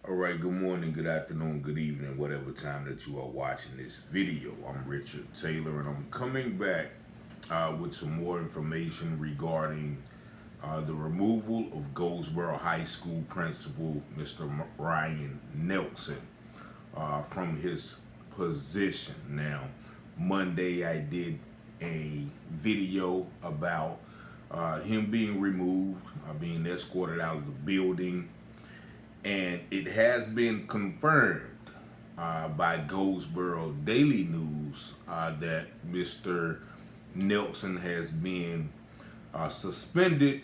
All right, good morning, good afternoon, good evening, whatever time that you are watching this video. I'm Richard Taylor, and I'm coming back with some more information regarding the removal of Goldsboro High School principal, Mr. Ryan Nelson, from his position. Now, Monday I did a video about him being removed, being escorted out of the building, and it has been confirmed by Goldsboro Daily News that Mr. Nelson has been suspended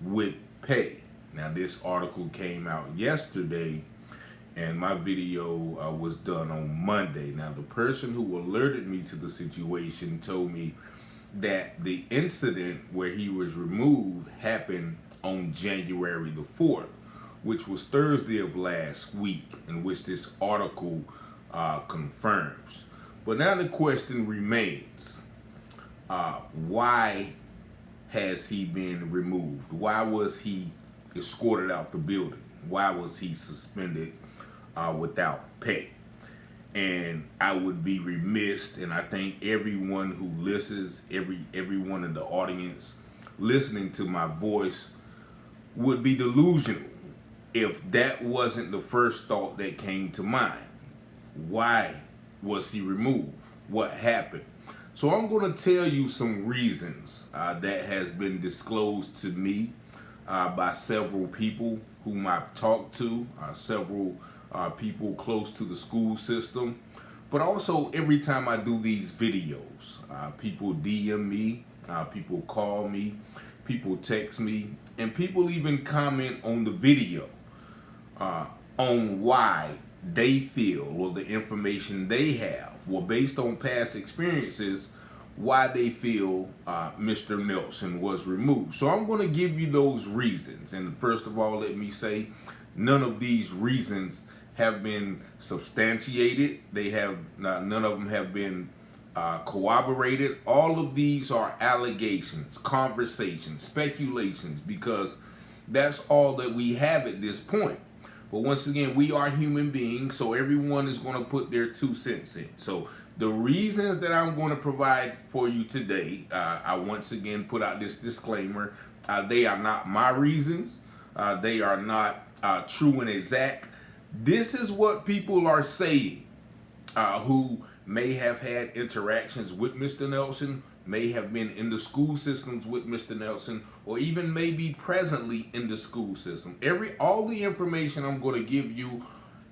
with pay. Now, this article came out yesterday, and my video was done on Monday. Now, the person who alerted me to the situation told me that the incident where he was removed happened on January the 4th, which was Thursday of last week, in which this article confirms. But now the question remains, why has he been removed? Why was he escorted out the building? Why was he suspended without pay? And I would be remiss, and I think everyone who listens, everyone in the audience listening to my voice would be delusional if that wasn't the first thought that came to mind. Why was he removed? What happened? So I'm going to tell you some reasons that has been disclosed to me by several people whom I've talked to, several people close to the school system. But also, every time I do these videos, people DM me, people call me, people text me, and people even comment on the video on why they feel, or the information they have, well, based on past experiences, why they feel Mr. Nelson was removed. So I'm going to give you those reasons. And first of all, let me say, none of these reasons have been substantiated. They have none of them have been corroborated. All of these are allegations, conversations, speculations, because that's all that we have at this point. But once again, we are human beings, so everyone is going to put their 2 cents in. So the reasons that I'm going to provide for you today, I once again put out this disclaimer. They are not my reasons. They are not true and exact. This is what people are saying who may have had interactions with Mr. Nelson, may have been in the school systems with Mr. Nelson, or even may be presently in the school system. All the information I'm going to give you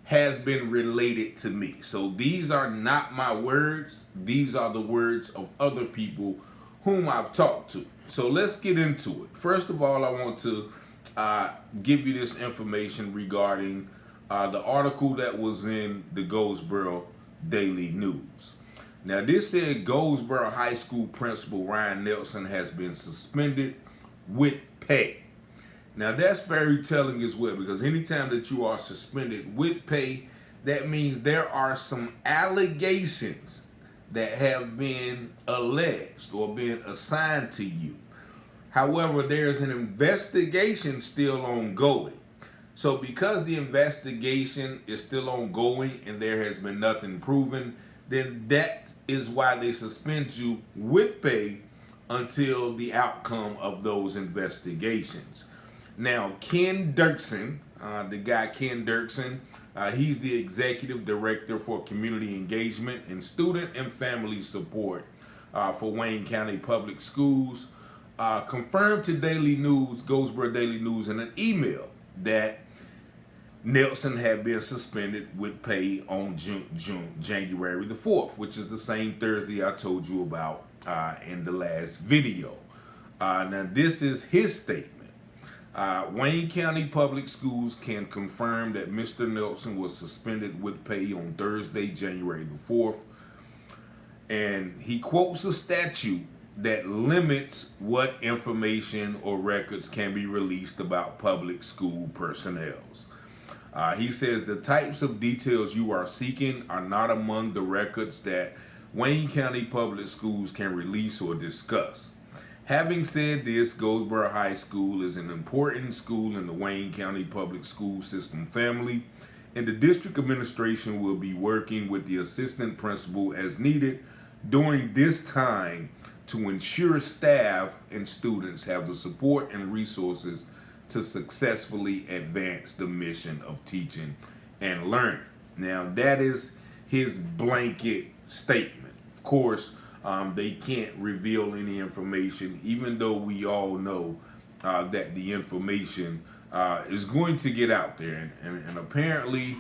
has been related to me. So these are not my words. These are the words of other people whom I've talked to. So let's get into it. First of all, I want to give you this information regarding the article that was in the Goldsboro Daily News. Now, this said Goldsboro High School principal Ryan Nelson has been suspended with pay. Now, that's very telling as well, because anytime that you are suspended with pay, that means there are some allegations that have been alleged or been assigned to you. However, there's an investigation still ongoing. So because the investigation is still ongoing and there has been nothing proven, then that is why they suspend you with pay until the outcome of those investigations. Now, Ken Dirksen, the guy Ken Dirksen, he's the executive director for community engagement and student and family support for Wayne County Public Schools, confirmed to Goldsboro Daily News in an email that Nelson had been suspended with pay on January the 4th, which is the same Thursday I told you about in the last video. Now, this is his statement. Wayne County Public Schools can confirm that Mr. Nelson was suspended with pay on Thursday, January the 4th. And he quotes a statute that limits what information or records can be released about public school personnel. He says the types of details you are seeking are not among the records that Wayne County Public Schools can release or discuss. Having said this, Goldsboro High School is an important school in the Wayne County Public School System family and the district administration will be working with the assistant principal as needed during this time to ensure staff and students have the support and resources to successfully advance the mission of teaching and learning. Now, that is his blanket statement. Of course, they can't reveal any information, even though we all know that the information is going to get out there. And apparently,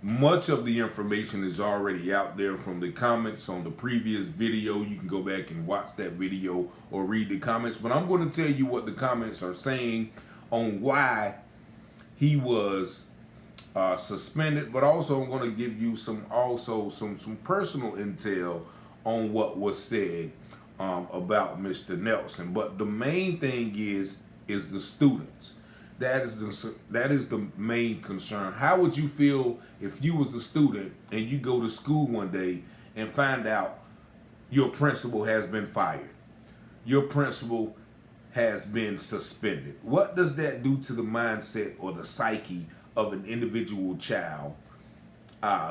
much of the information is already out there from the comments on the previous video. You can go back and watch that video or read the comments. But I'm going to tell you what the comments are saying on why he was suspended. But also, I'm going to give you some personal intel on what was said about Mr. Nelson. But the main thing is the students. That is the main concern. How would you feel if you was a student and you go to school one day and find out your principal has been fired? Your principal has been suspended. What does that do to the mindset or the psyche of an individual child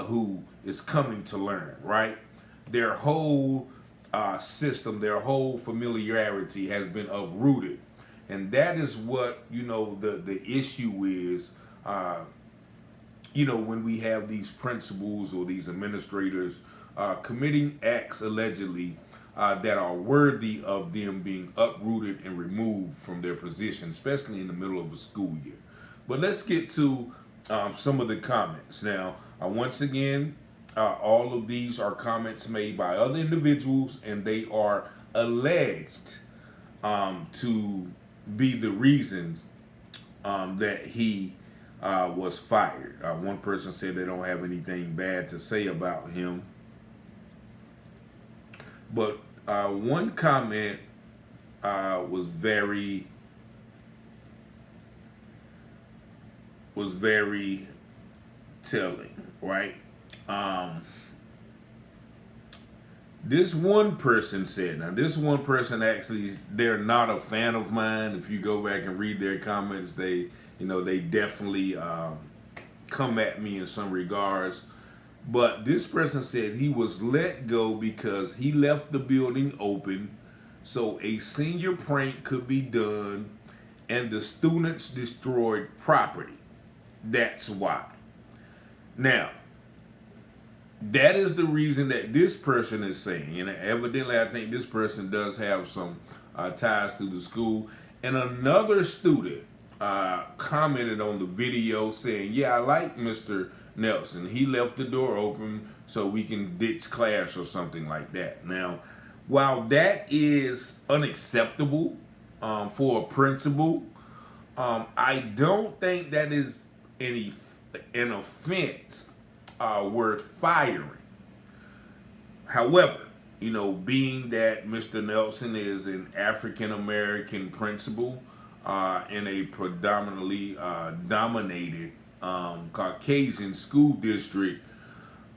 who is coming to learn, right? Their whole system, their whole familiarity has been uprooted. And that is what, the issue is, when we have these principals or these administrators committing acts allegedly that are worthy of them being uprooted and removed from their position, especially in the middle of a school year. But let's get to some of the comments. Now, once again, all of these are comments made by other individuals, and they are alleged to be the reasons that he was fired. One person said they don't have anything bad to say about him. But one comment was very telling, right? This one person said, now this one person actually, they're not a fan of mine. If you go back and read their comments, they definitely come at me in some regards. But this person said he was let go because he left the building open so a senior prank could be done and the students destroyed property. That's why. Now, that is the reason that this person is saying. And evidently, I think this person does have some ties to the school. And another student commented on the video saying, yeah, I like Mr. Nelson. He left the door open so we can ditch class or something like that. Now, while that is unacceptable for a principal, I don't think that is an offense worth firing. However, being that Mr. Nelson is an African-American principal in a predominantly dominated Caucasian school district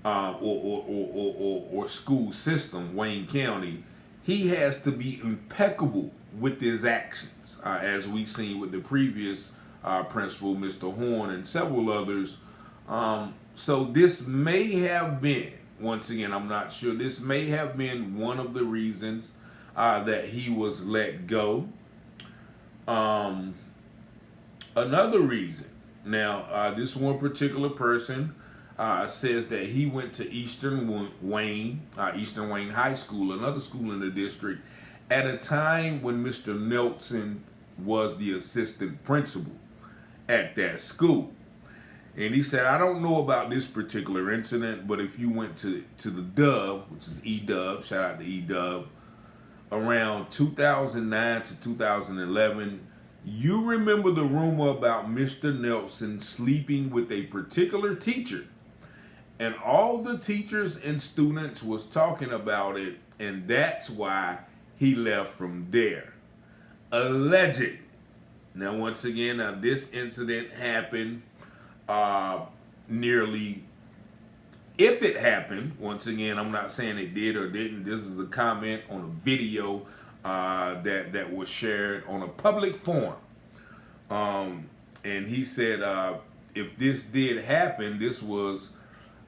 or school system, Wayne County, he has to be impeccable with his actions, as we've seen with the previous principal, Mr. Horn, and several others. So this may have been, once again, I'm not sure, this may have been one of the reasons that he was let go. Another reason, now this one particular person says that he went to Eastern Wayne High School, another school in the district, at a time when Mr. Nelson was the assistant principal at that school. And he said, I don't know about this particular incident, but if you went to the Dub, which is E-Dub, shout out to E-Dub, around 2009 to 2011, you remember the rumor about Mr. Nelson sleeping with a particular teacher. And all the teachers and students was talking about it, and that's why he left from there. Allegedly. Now, once again, this incident happened nearly, if it happened, once again, I'm not saying it did or didn't. This is a comment on a video that was shared on a public forum. And he said if this did happen, this was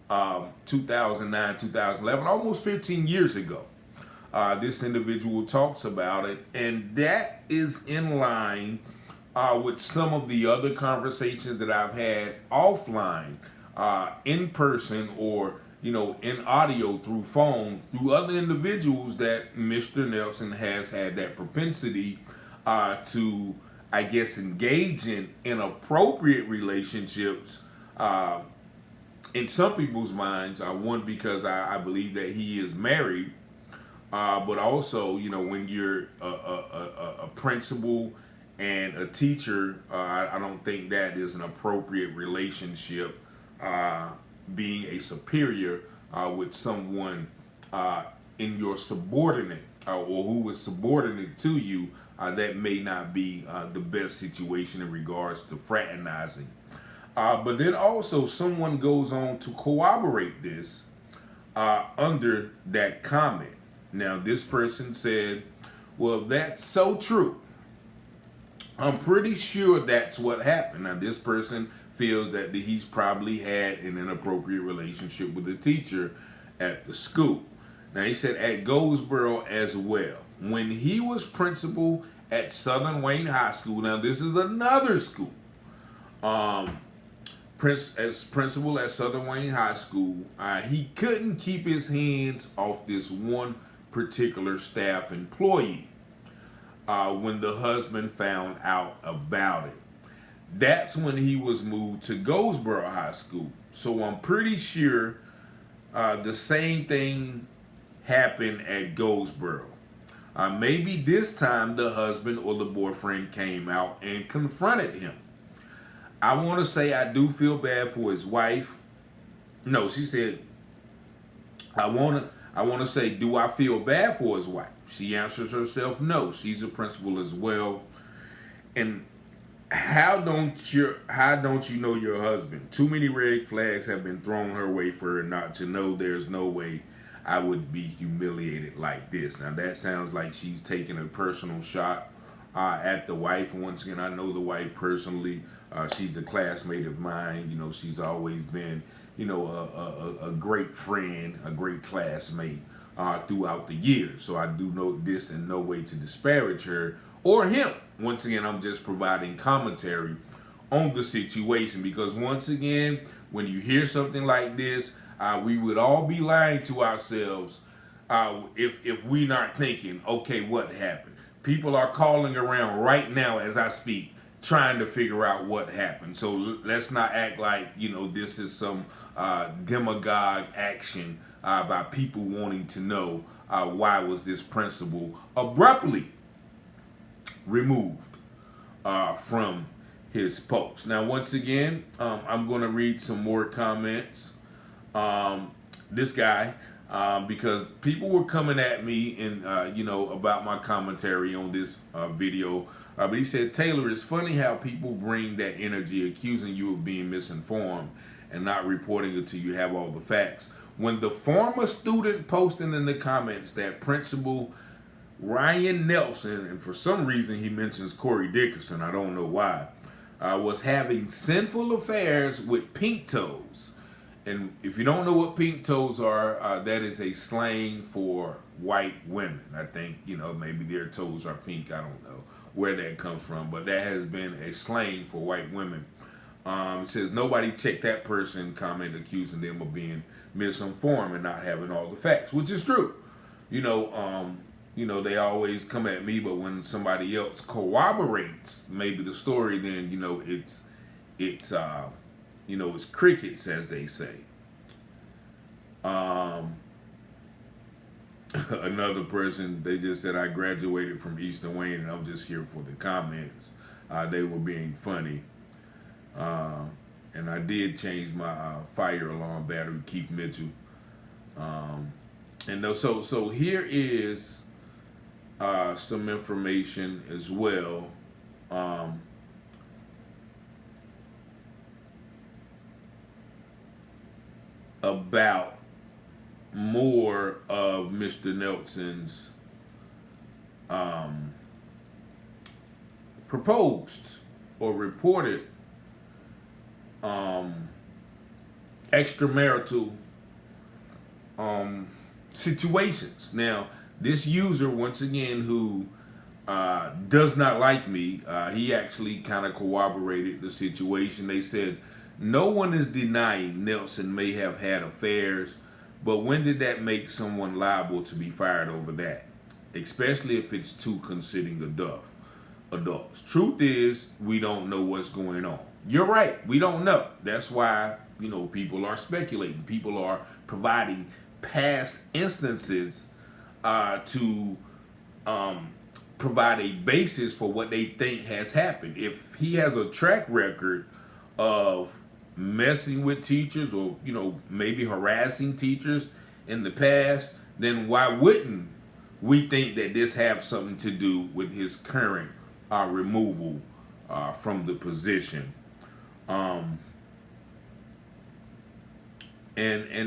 2009, 2011, almost 15 years ago. This individual talks about it, and that is in line with some of the other conversations that I've had offline, in person, or in audio through phone, through other individuals that Mr. Nelson has had that propensity to, I guess, engage in inappropriate relationships. In some people's minds, one, because I believe that he is married, but also, when you're a principal and a teacher, I don't think that is an appropriate relationship. Being a superior with someone in your subordinate, or who is subordinate to you, that may not be the best situation in regards to fraternizing. But then also someone goes on to corroborate this under that comment. Now, this person said, well, that's so true. I'm pretty sure that's what happened. Now, this person feels that he's probably had an inappropriate relationship with a teacher at the school. Now, he said at Goldsboro as well. When he was principal at Southern Wayne High School, now this is another school, as principal at Southern Wayne High School, he couldn't keep his hands off this one particular staff employee when the husband found out about it. That's when he was moved to Goldsboro High School. So I'm pretty sure the same thing happened at Goldsboro. Maybe this time the husband or the boyfriend came out and confronted him. I want to say I do feel bad for his wife. No, she said, I want to say, do I feel bad for his wife? She answers herself, no. She's a principal as well. And how don't you know your husband? Too many red flags have been thrown her way for her not to know. There's no way I would be humiliated like this. Now that sounds like she's taking a personal shot at the wife. Once again, I know the wife personally. She's a classmate of mine. She's always been, a great friend, a great classmate throughout the years. So I do know this in no way to disparage her or him. Once again, I'm just providing commentary on the situation, because once again, when you hear something like this, we would all be lying to ourselves if we're not thinking, okay, what happened? People are calling around right now as I speak, trying to figure out what happened. So let's not act like, this is some demagogue action by people wanting to know why was this principal abruptly removed from his post. Now, once again, I'm going to read some more comments. This guy, because people were coming at me and about my commentary on this video. But he said, Taylor, it's funny how people bring that energy accusing you of being misinformed and not reporting until you have all the facts. When the former student posted in the comments that Principal Ryan Nelson, and for some reason he mentions Corey Dickerson, I don't know why, was having sinful affairs with pink toes. And if you don't know what pink toes are, that is a slang for white women. I think, maybe their toes are pink. I don't know where that comes from, but that has been a slang for white women. It says, nobody checked that person comment accusing them of being misinformed and not having all the facts, which is true. They always come at me, but when somebody else corroborates maybe the story, then, it's crickets, as they say. Another person, they just said, I graduated from Eastern Wayne and I'm just here for the comments. They were being funny. And I did change my fire alarm battery, Keith Mitchell. So here is some information as well. About more of Mr. Nelson's proposed or reported extramarital situations. Now, this user, once again, who does not like me, he actually kind of corroborated the situation. They said, no one is denying Nelson may have had affairs, but when did that make someone liable to be fired over that? Especially if it's two consenting adults. Truth is, we don't know what's going on. You're right, we don't know. That's why, people are speculating. People are providing past instances to provide a basis for what they think has happened. If he has a track record of messing with teachers or, maybe harassing teachers in the past, then why wouldn't we think that this have something to do with his current removal from the position? And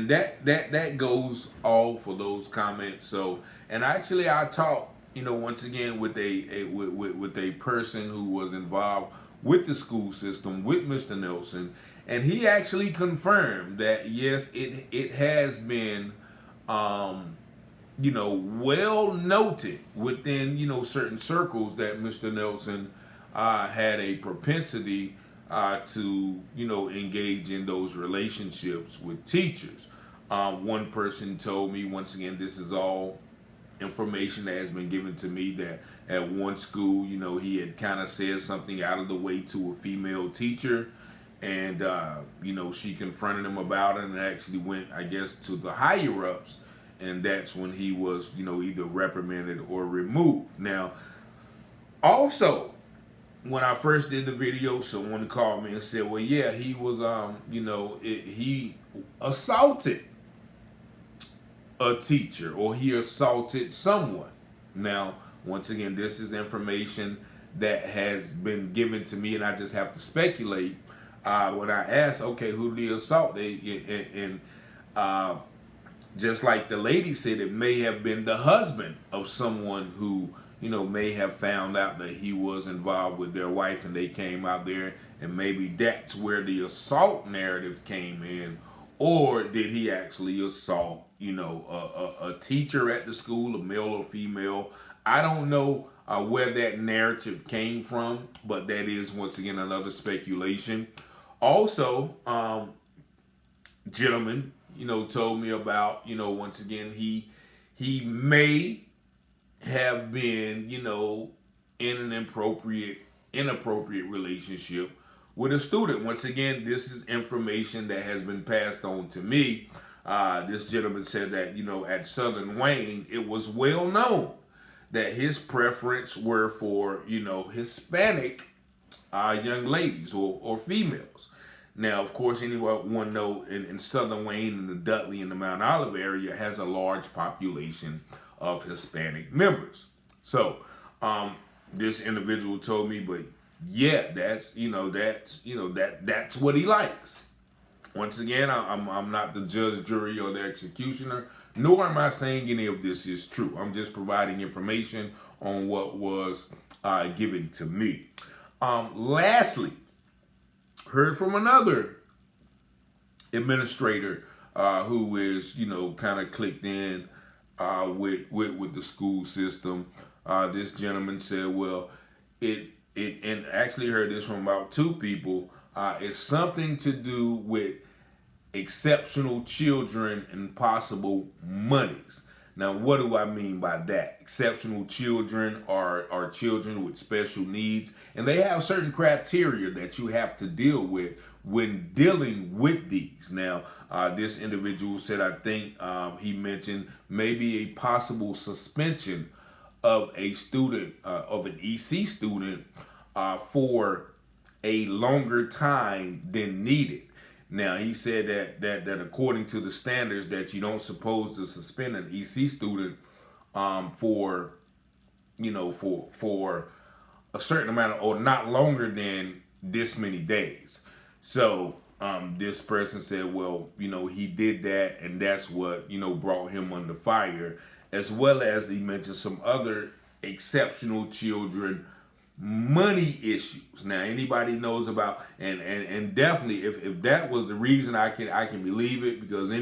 that goes all for those comments. So, and actually I talked, once again with a person who was involved with the school system, with Mr. Nelson, and he actually confirmed that yes, it has been well noted within certain circles that Mr. Nelson had a propensity to engage in those relationships with teachers. One person told me, once again, this is all information that has been given to me, that at one school, he had kind of said something out of the way to a female teacher, and she confronted him about it, and actually went, I guess, to the higher ups, and that's when he was either reprimanded or removed. Now, also, when I first did the video, someone called me and said, well, yeah, he was he assaulted a teacher, or he assaulted someone. Now, once again, this is information that has been given to me, and I just have to speculate. When I asked, okay, who did he assault? Just like the lady said, it may have been the husband of someone who may have found out that he was involved with their wife, and they came out there, and maybe that's where the assault narrative came in. Or did he actually assault a teacher at the school, a male or female? I don't know where that narrative came from, but that is, once again, another speculation. Also, gentleman told me about, once again, he may have been, in an inappropriate relationship with a student. Once again, this is information that has been passed on to me. This gentleman said that, at Southern Wayne, it was well known that his preference were for, Hispanic young ladies or females. Now, of course, anyone know in Southern Wayne and the Dudley and the Mount Olive area has a large population of Hispanic members. So, this individual told me, but yeah, that's what he likes. Once again, I'm not the judge, jury, or the executioner, nor am I saying any of this is true. I'm just providing information on what was given to me. Lastly, heard from another administrator who is, kind of clicked in with the school system. This gentleman said, well, and actually heard this from about two people. It's something to do with exceptional children and possible monies. Now, what do I mean by that? Exceptional children are children with special needs, and they have certain criteria that you have to deal with when dealing with these. Now, this individual said, I think he mentioned maybe a possible suspension of a student, of an EC student, for a longer time than needed. Now, he said that according to the standards, that you don't supposed to suspend an EC student for a certain amount of, or not longer than this many days. So this person said, well, he did that, and that's what brought him under fire, as well as he mentioned some other exceptional children money issues. Now, anybody knows about, and definitely, if that was the reason, I can believe it, because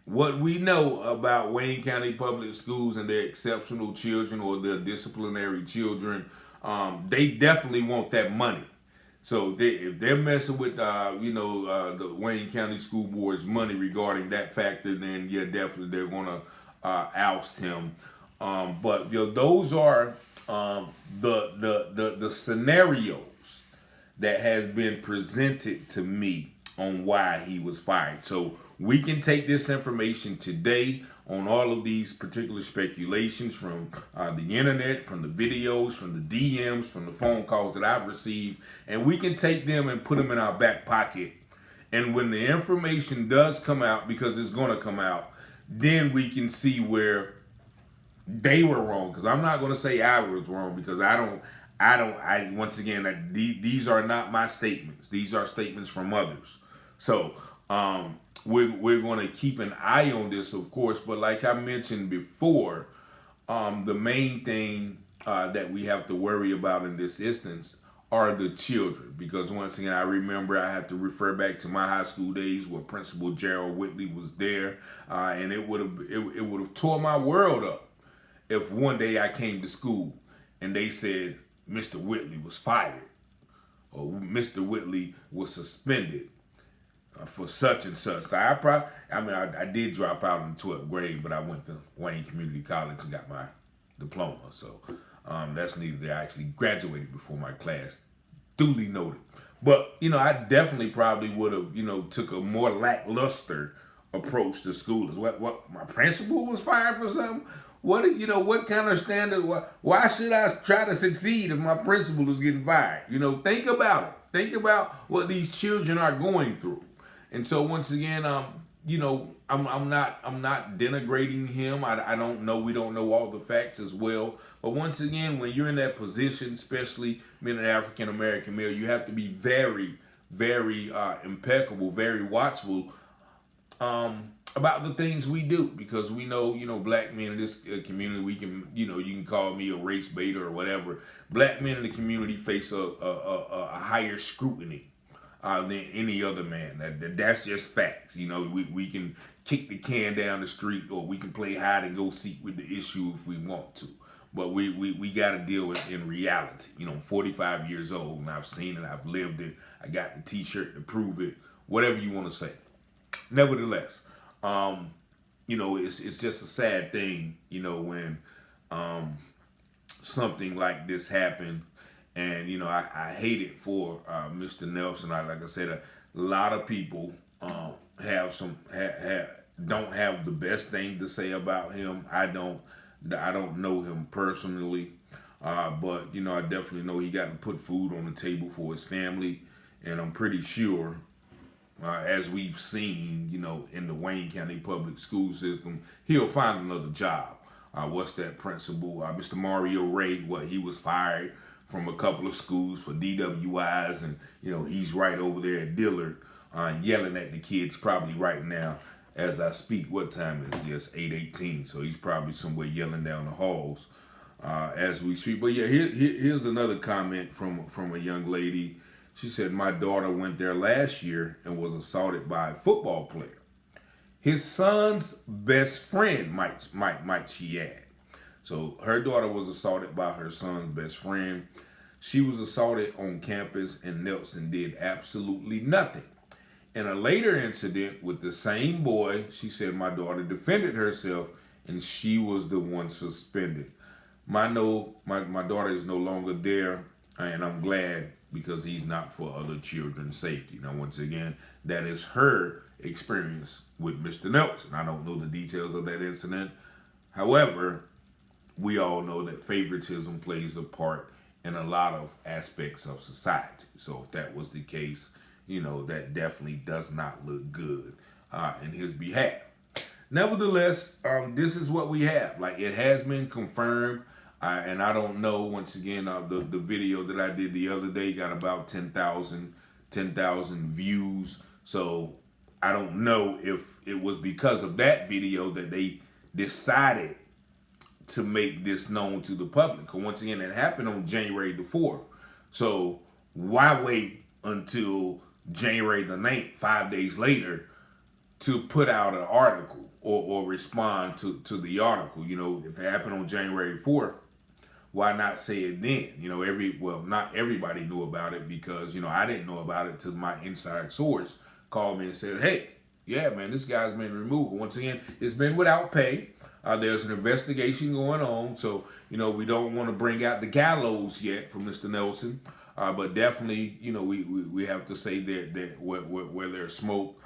what we know about Wayne County Public Schools and their exceptional children or their disciplinary children, they definitely want that money. So if they're messing with the Wayne County School Board's money regarding that factor, then yeah, definitely they're gonna oust him. But those are the scenarios that has been presented to me on why he was fired. So we can take this information today on all of these particular speculations from the internet, from the videos, from the DMs, from the phone calls that I've received, and we can take them and put them in our back pocket. And when the information does come out, because it's going to come out, then we can see where they were wrong. Because I'm not going to say I was wrong, because once again, these are not my statements. These are statements from others. So we're going to keep an eye on this, of course. But like I mentioned before, the main thing that we have to worry about in this instance are the children. Because once again, I remember I had to refer back to my high school days where Principal Gerald Whitley was there, and it would have tore my world up if one day I came to school and they said Mr. Whitley was fired or Mr. Whitley was suspended for such and such. I did drop out in the 12th grade, but I went to Wayne Community College and got my diploma. So that's neither there. I actually graduated before my class, duly noted. But I definitely probably would have took a more lackluster approach to school. What my principal was fired for something? What kind of standard? Why should I try to succeed if my principal is getting fired? Think about it. Think about what these children are going through. And so once again, I'm not denigrating him. I don't know. We don't know all the facts as well. But once again, when you're in that position, especially being an African American male, you have to be very, very impeccable, very watchful about the things we do, because we know, black men in this community, we can, you can call me a race baiter or whatever. Black men in the community face a higher scrutiny than any other man. That's just facts. We can kick the can down the street, or we can play hide and go seek with the issue if we want to. But we got to deal with it in reality. I'm 45 years old and I've seen it, I've lived it. I got the T-shirt to prove it. Whatever you want to say. Nevertheless, it's just a sad thing, when something like this happened. And, I hate it for Mr. Nelson. Like I said, a lot of people don't have the best thing to say about him. I don't know him personally, but, I definitely know he got to put food on the table for his family. And I'm pretty sure, as we've seen, in the Wayne County public school system, he'll find another job. What's that principal? Mr. Mario Ray, he was fired from a couple of schools for DWIs, and he's right over there at Dillard, yelling at the kids probably right now as I speak. What time is this? 8:18. So he's probably somewhere yelling down the halls as we speak. But yeah, here's another comment from a young lady. She said, my daughter went there last year and was assaulted by a football player. His son's best friend, might she add. So her daughter was assaulted by her son's best friend. She was assaulted on campus, and Nelson did absolutely nothing. In a later incident with the same boy, she said, my daughter defended herself and she was the one suspended. My daughter is no longer there, and I'm glad, because he's not for other children's safety. Now, once again, that is her experience with Mr. Nelson. I don't know the details of that incident. However, we all know that favoritism plays a part in a lot of aspects of society. So if that was the case, that definitely does not look good in his behalf. Nevertheless, this is what we have. Like, it has been confirmed. And I don't know, once again, the video that I did the other day got about 10,000 views. So I don't know if it was because of that video that they decided to make this known to the public. Because once again, it happened on January the 4th. So why wait until January the 9th, 5 days later, to put out an article or respond to the article? You know, if it happened on January 4th, why not say it then? You know, not everybody knew about it, because, you know, I didn't know about it till my inside source called me and said, hey, yeah, man, this guy's been removed. But once again, it's been without pay. There's an investigation going on. So, you know, we don't want to bring out the gallows yet for Mr. Nelson. But definitely, you know, we have to say that where there's smoke,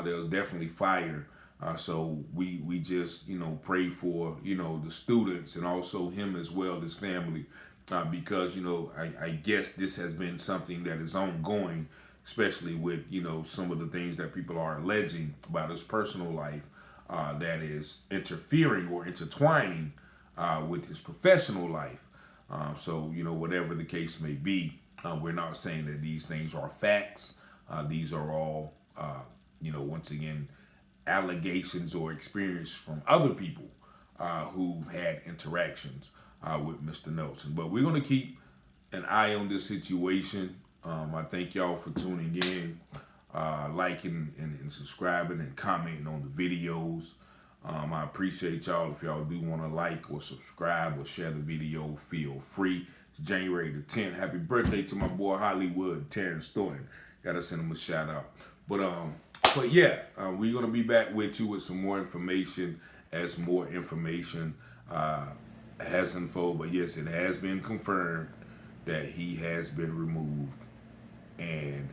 there's definitely fire. So we just, you know, pray for, you know, the students and also him as well, his family, because, you know, I guess this has been something that is ongoing, especially with, you know, some of the things that people are alleging about his personal life, that is interfering or intertwining with his professional life. So, you know, whatever the case may be, we're not saying that these things are facts. These are all, you know, once again, allegations or experience from other people who've had interactions with Mr. Nelson. But we're going to keep an eye on this situation. I thank y'all for tuning in, liking and subscribing and commenting on the videos. I appreciate y'all. If y'all do want to like or subscribe or share the video, feel free. It's January the 10th. Happy birthday to my boy Hollywood, Terrence Thornton. Gotta send him a shout out. But yeah, we're gonna be back with you with some more information as more information has unfolded. But yes, it has been confirmed that he has been removed. And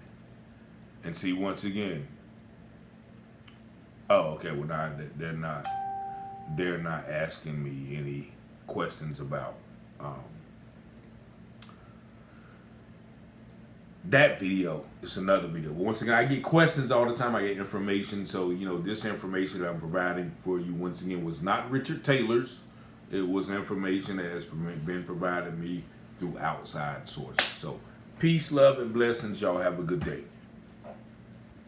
see, once again, oh, okay, well, now they're not asking me any questions about that video. It's another video. But once again, I get questions all the time. I get information. So, you know, this information that I'm providing for you, once again, was not Richard Taylor's. It was information that has been provided me through outside sources. So, peace, love, and blessings. Y'all have a good day.